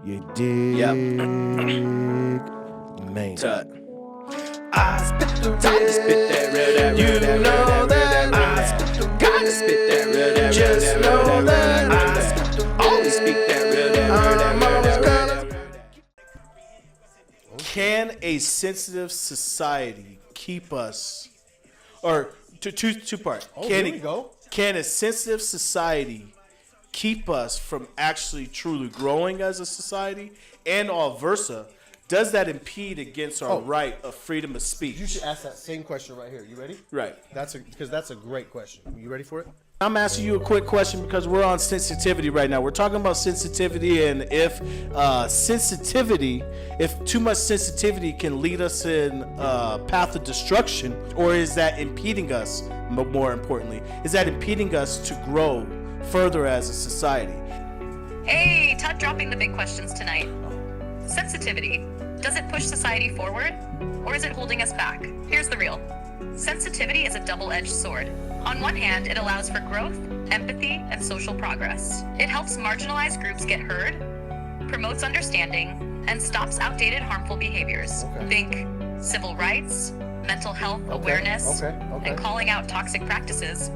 You dig? Yep. Man. TUTT. I spit the Time to spit that real, that real, You that real, know that real, that I I spit the got to spit that real, that real, Just that real, know that real, that that I real, spit the always speak that real, that real, I'm that real, always that real, gonna- that real. Can a sensitive society keep us, or two part? here we go. Can a sensitive society keep us from actually truly growing as a society, and all versa? Does that impede against our right of freedom of speech? You should ask that same question right here. You ready? Right. Because that's a great question. You ready for it? I'm asking you a quick question because we're on sensitivity right now. We're talking about sensitivity, and if too much sensitivity can lead us in a path of destruction, or is that impeding us, more importantly, is that impeding us to grow further as a society? Hey, TUTT dropping the big questions tonight. Sensitivity. Does it push society forward, or is it holding us back? Here's the real. Sensitivity is a double-edged sword. On one hand, it allows for growth, empathy, and social progress. It helps marginalized groups get heard, promotes understanding, and stops outdated harmful behaviors. Okay. Think civil rights, mental health awareness, and calling out toxic practices.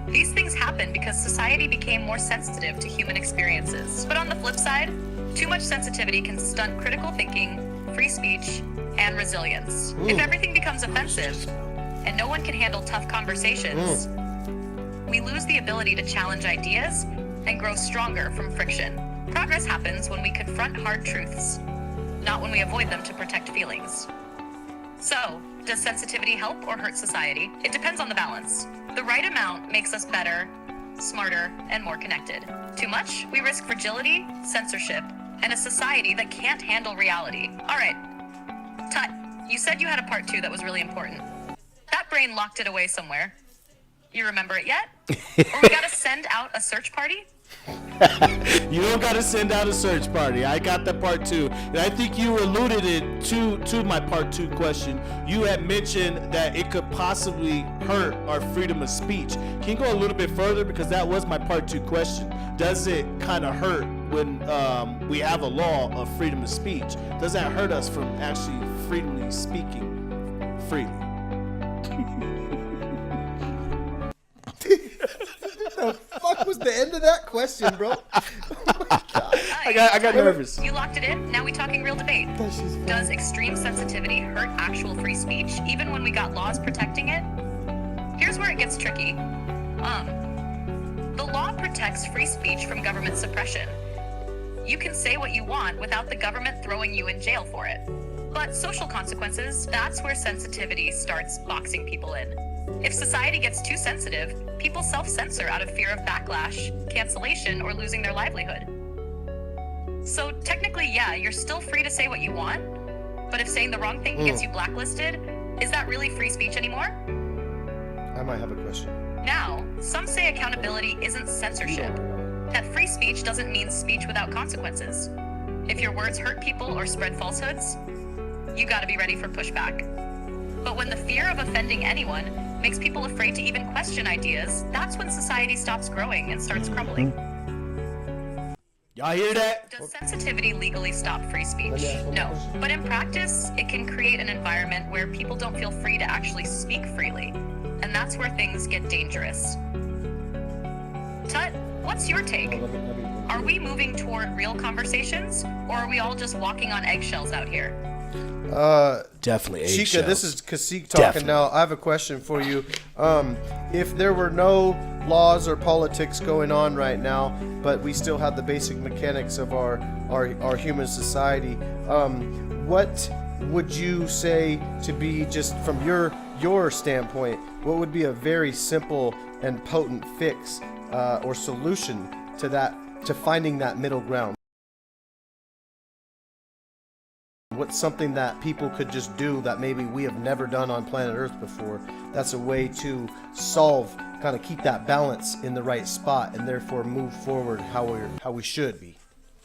These things happen because society became more sensitive to human experiences. But on the flip side, too much sensitivity can stunt critical thinking, free speech, and resilience. If everything becomes offensive, and no one can handle tough conversations, we lose the ability to challenge ideas and grow stronger from friction. Progress happens when we confront hard truths, not when we avoid them to protect feelings. So, does sensitivity help or hurt society? It depends on the balance. The right amount makes us better, smarter, and more connected. Too much, we risk fragility, censorship, and a society that can't handle reality. All right, TUTT, you said you had a part 2 that was really important. That brain locked it away somewhere. You remember it yet? Or we gotta send out a search party? You don't got to send out a search party. I got the part 2. And I think you alluded it to my part 2 question. You had mentioned that it could possibly hurt our freedom of speech. Can you go a little bit further? Because that was my part 2 question. Does it kind of hurt when we have a law of freedom of speech? Does that hurt us from actually freely speaking freely? The fuck was the end of that question, bro? I got nervous. You locked it in, now we talking real debate. Does extreme sensitivity hurt actual free speech, even when we got laws protecting it? Here's where it gets tricky. The law protects free speech from government suppression. You can say what you want without the government throwing you in jail for it. But social consequences, that's where sensitivity starts boxing people in. If society gets too sensitive, people self-censor out of fear of backlash, cancellation, or losing their livelihood. So technically, yeah, you're still free to say what you want, but if saying the wrong thing gets you blacklisted, is that really free speech anymore? I might have a question. Now, some say accountability isn't censorship, that free speech doesn't mean speech without consequences. If your words hurt people or spread falsehoods, you gotta be ready for pushback. But when the fear of offending anyone makes people afraid to even question ideas, that's when society stops growing and starts crumbling. Y'all hear that? Does sensitivity legally stop free speech? No. But in practice, it can create an environment where people don't feel free to actually speak freely. And that's where things get dangerous. TUTT, what's your take? Are we moving toward real conversations, or are we all just walking on eggshells out here? Definitely Xicca, eggshells. this is KahSeek talking. Definitely. Now. I have a question for you. If there were no laws or politics going on right now, but we still have the basic mechanics of our human society, what would you say to be, just from your standpoint, what would be a very simple and potent fix or solution to that, to finding that middle ground? What's something that people could just do that maybe we have never done on planet Earth before? That's a way to solve, kind of keep that balance in the right spot, and therefore move forward how we should be,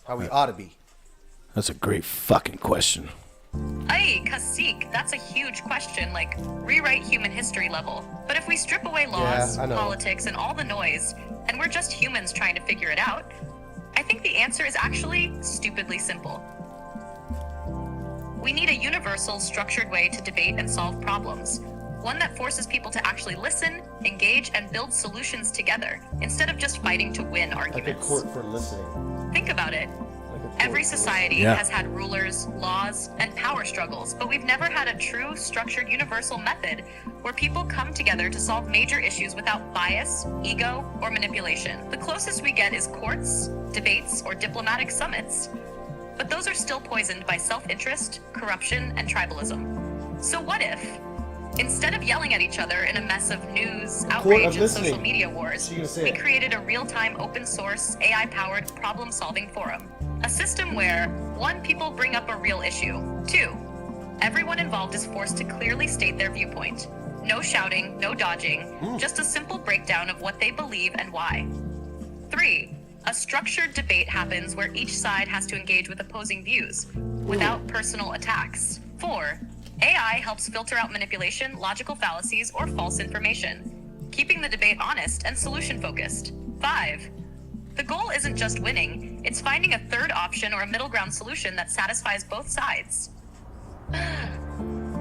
how we ought to be. That's a great fucking question. Hey, KahSeek, that's a huge question, like rewrite human history level. But if we strip away laws, I know. politics, and all the noise, and we're just humans trying to figure it out, I I think the answer is actually stupidly simple. We need a universal, structured way to debate and solve problems. One that forces people to actually listen, engage, and build solutions together, instead of just fighting to win Like a arguments. court for listening. Think about it. Like a court Every for society Yeah. has had rulers, laws, and power struggles, but we've never had a true, structured, universal method where people come together to solve major issues without bias, ego, or manipulation. The closest we get is courts, debates, or diplomatic summits. But those are still poisoned by self-interest, corruption, and tribalism. So what if, instead of yelling at each other in a mess of news, court of outrage, and listening. social media wars, She gonna say we it. created a real-time, open-source, AI-powered problem-solving forum? A system where, 1, people bring up a real issue. 2, everyone involved is forced to clearly state their viewpoint. No shouting, no dodging, just a simple breakdown of what they believe and why. 3, a structured debate happens where each side has to engage with opposing views without personal attacks. 4, AI helps filter out manipulation, logical fallacies, or false information, keeping the debate honest and solution-focused. 5, the goal isn't just winning, it's finding a third option or a middle ground solution that satisfies both sides.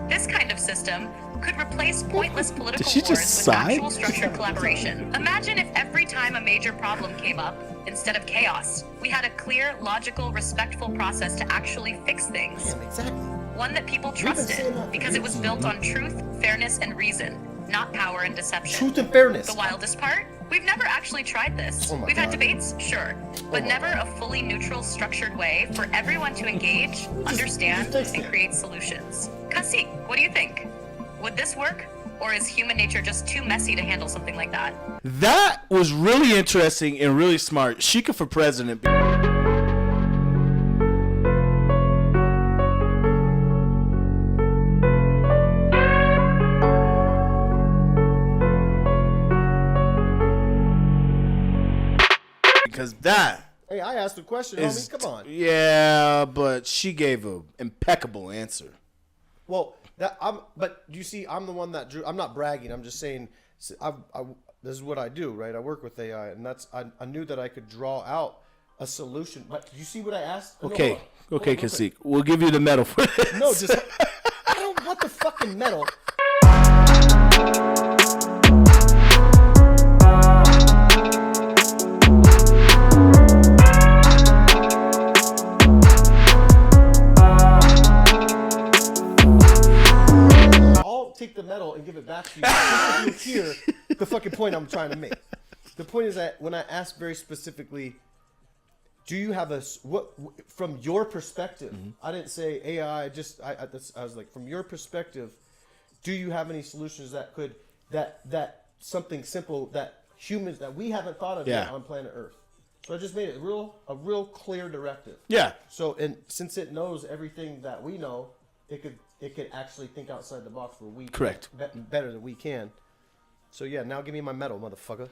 This kind of system could replace pointless political she wars just with sigh? actual structured collaboration. Imagine if every time a major problem came up, instead of chaos, we had a clear, logical, respectful process to actually fix things. Damn, exactly. One that people saying trusted that for because it was years. built on truth, fairness, and reason, not power and deception. Truth and fairness. The wildest part? We've never actually tried this. Oh my We've had God. debates, sure, but my never a fully neutral, structured way for everyone to engage, understand, fixed and it. create solutions. KahSeek, what do you think? Would this work? Or is human nature just too messy to handle something like that? That was really interesting and really smart. Xicca for president. Because that Hey, I asked a question, is, homie. Come on. yeah, but she gave an impeccable answer. Well, but you see, I'm the one that drew. I'm not bragging. I'm just saying. This is what I do, right? I work with AI, and I knew that I could draw out a solution. But you see what I asked? No, Okay, hold on. okay, Hold on, KahSeek, we'll give you the medal for this. No, just I don't want the fucking medal. I'll take the medal and give it back to you just so you hear the fucking point I'm trying to make. The point is that when I ask very specifically, do you have what from your perspective? I didn't say AI. I was like, from your perspective, do you have any solutions that could that something simple that humans that we haven't thought of yet Yeah. on planet Earth? So I just made it a real clear directive. Yeah. So and since it knows everything that we know, it could actually think outside the box where we Correct. better than we can. So yeah, now give me my medal, motherfucker.